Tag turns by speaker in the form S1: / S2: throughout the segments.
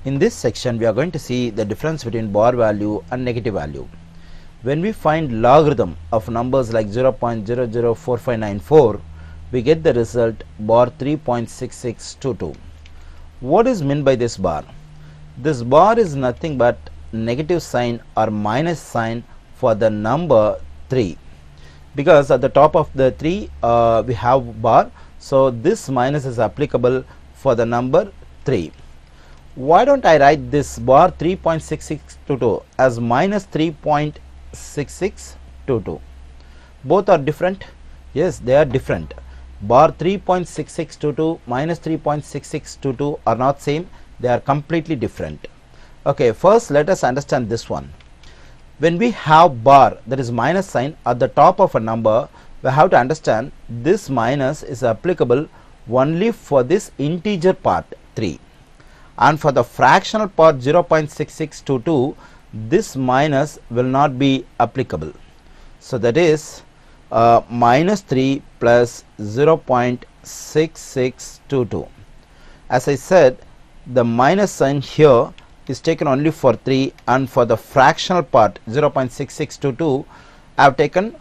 S1: In this section, we are going to see the difference between bar value and negative value. When we find logarithm of numbers like 0.004594, we get the result bar 3.6622. What is meant by this bar? This bar is nothing but negative sign or minus sign for the number 3, because at the top of the 3 we have bar, so this minus is applicable for the number 3. Why don't I write this bar 3.6622 as minus 3.6622? Both are different. Yes, they are different. Bar 3.6622 minus 3.6622 are not same, they are completely different. Okay, first let us understand this one. When we have bar, that is minus sign at the top of a number, we have to understand this minus is applicable only for this integer part 3, and for the fractional part 0.6622 this minus will not be applicable. So that is minus 3 plus 0.6622. As I said, the minus sign here is taken only for 3, and for the fractional part 0.6622 I have taken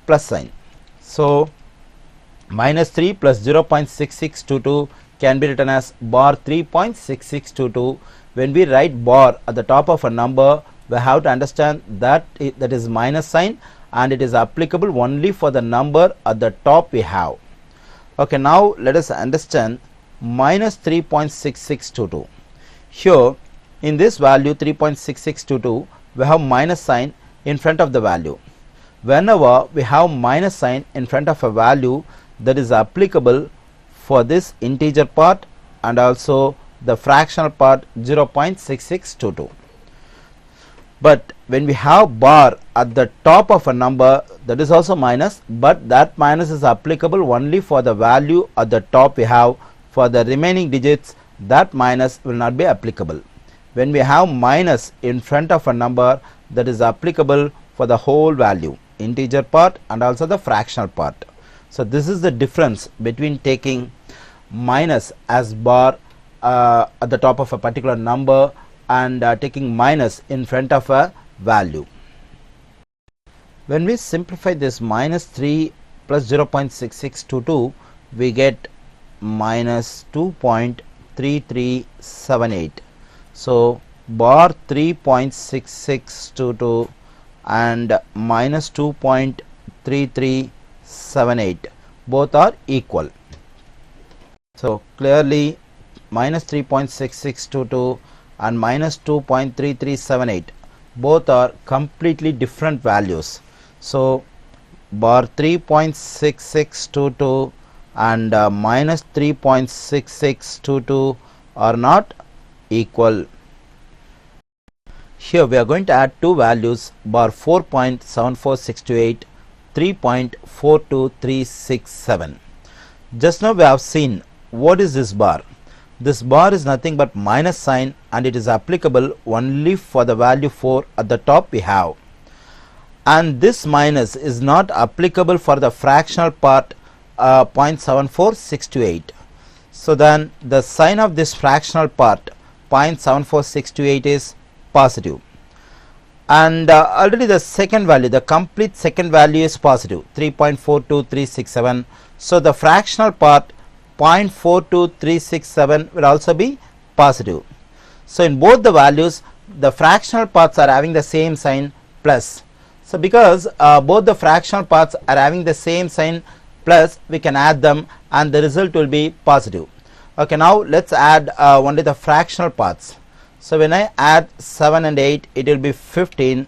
S1: plus sign. So minus 3 plus 0.6622 can be written as bar 3.6622. When we write bar at the top of a number, we have to understand that that is minus sign and it is applicable only for the number at the top we have. Okay, now let us understand minus 3.6622. Here in this value 3.6622 we have minus sign in front of the value. Whenever we have minus sign in front of a value, that is applicable for this integer part and also the fractional part 0.6622. But when we have bar at the top of a number, that is also minus, but that minus is applicable only for the value at the top we have. For the remaining digits, that minus will not be applicable. When we have minus in front of a number, that is applicable for the whole value, integer part and also the fractional part. So this is the difference between taking minus as bar at the top of a particular number and taking minus in front of a value. When we simplify this minus 3 plus 0.6622, we get minus 2.3378. So bar 3.6622 and minus 2.3378 both are equal. So clearly minus 3.6622 and minus 2.3378 both are completely different values. So bar 3.6622 and minus 3.6622 are not equal. Here we are going to add two values, bar 4.74628, 3.42367. Just now we have seen what is this bar. This bar is nothing but minus sign and it is applicable only for the value 4 at the top we have. And this minus is not applicable for the fractional part 0.74628. So then the sign of this fractional part 0.74628 is positive. And already the second value, the complete second value is positive, 3.42367. So the fractional part 0.42367 will also be positive. So in both the values, the fractional parts are having the same sign plus. So because both the fractional parts are having the same sign plus, we can add them and the result will be positive. Okay, now let's add only the fractional parts. So when I add 7 and 8, it will be 15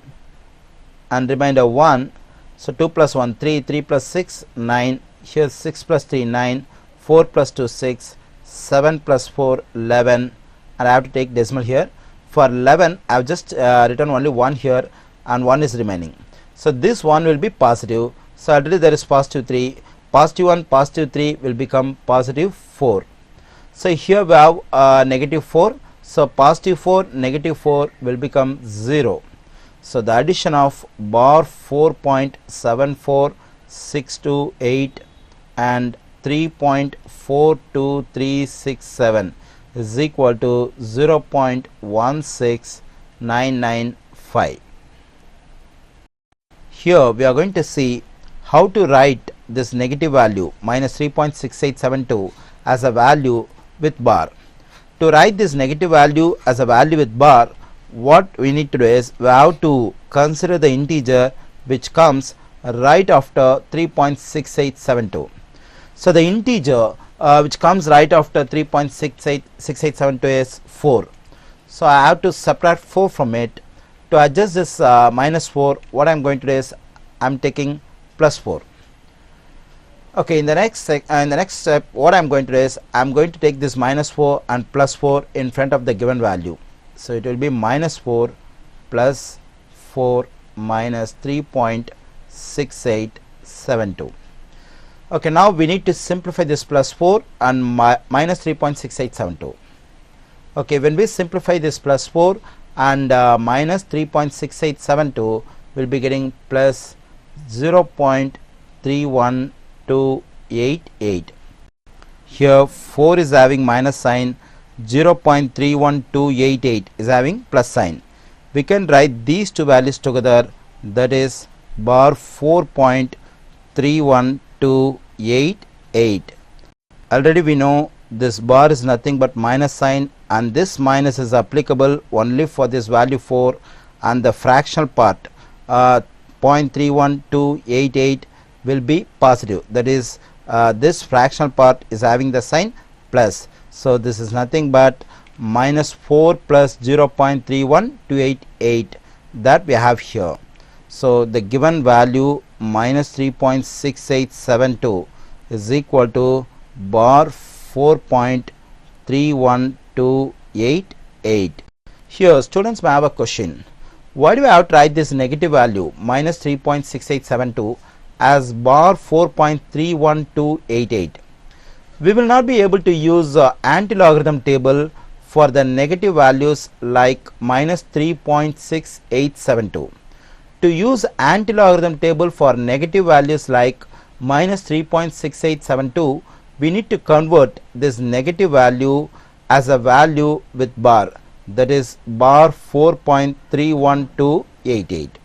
S1: and remainder 1. So 2 plus 1 3, 3 plus 6 9, here 6 plus 3 9, 4 plus 2 6, 7 plus 4 11, and I have to take decimal here. For 11 I have just written only 1 here and 1 is remaining. So this one will be positive. So already there is positive 3, positive 1, positive 3 will become positive 4. So here we have negative 4. So positive 4, negative 4 will become 0. So the addition of bar 4.74628 and 3.42367 is equal to 0.16995. Here we are going to see how to write this negative value minus 3.6872 as a value with bar. To write this negative value as a value with bar, what we need to do is we have to consider the integer which comes right after 3.6872. So the integer which comes right after 3.6872 is 4. So I have to subtract 4 from it. To adjust this minus 4, what I am going to do is I am taking plus 4. Okay, in the next step, what I am going to do is I am going to take this minus 4 and plus 4 in front of the given value. So it will be minus 4 plus 4 minus 3.6872. Okay, now we need to simplify this plus 4 and minus 3.6872. Okay, when we simplify this plus 4 and minus 3.6872, we'll be getting plus 0.31288. Here 4 is having minus sign, 0.31288 is having plus sign. We can write these two values together, that is bar 4.31288. Already we know this bar is nothing but minus sign, and this minus is applicable only for this value 4, and the fractional part 0.31288 will be positive, that is this fractional part is having the sign plus. So this is nothing but minus 4 plus 0.31288 that we have here. So the given value minus 3.6872 is equal to bar 4.31288. Here students may have a question. Why do I have to write this negative value minus 3.6872 as bar 4.31288? We will not be able to use anti-logarithm table for the negative values like minus 3.6872. To use anti-logarithm table for negative values like minus 3.6872, we need to convert this negative value as a value with bar, that is bar 4.31288.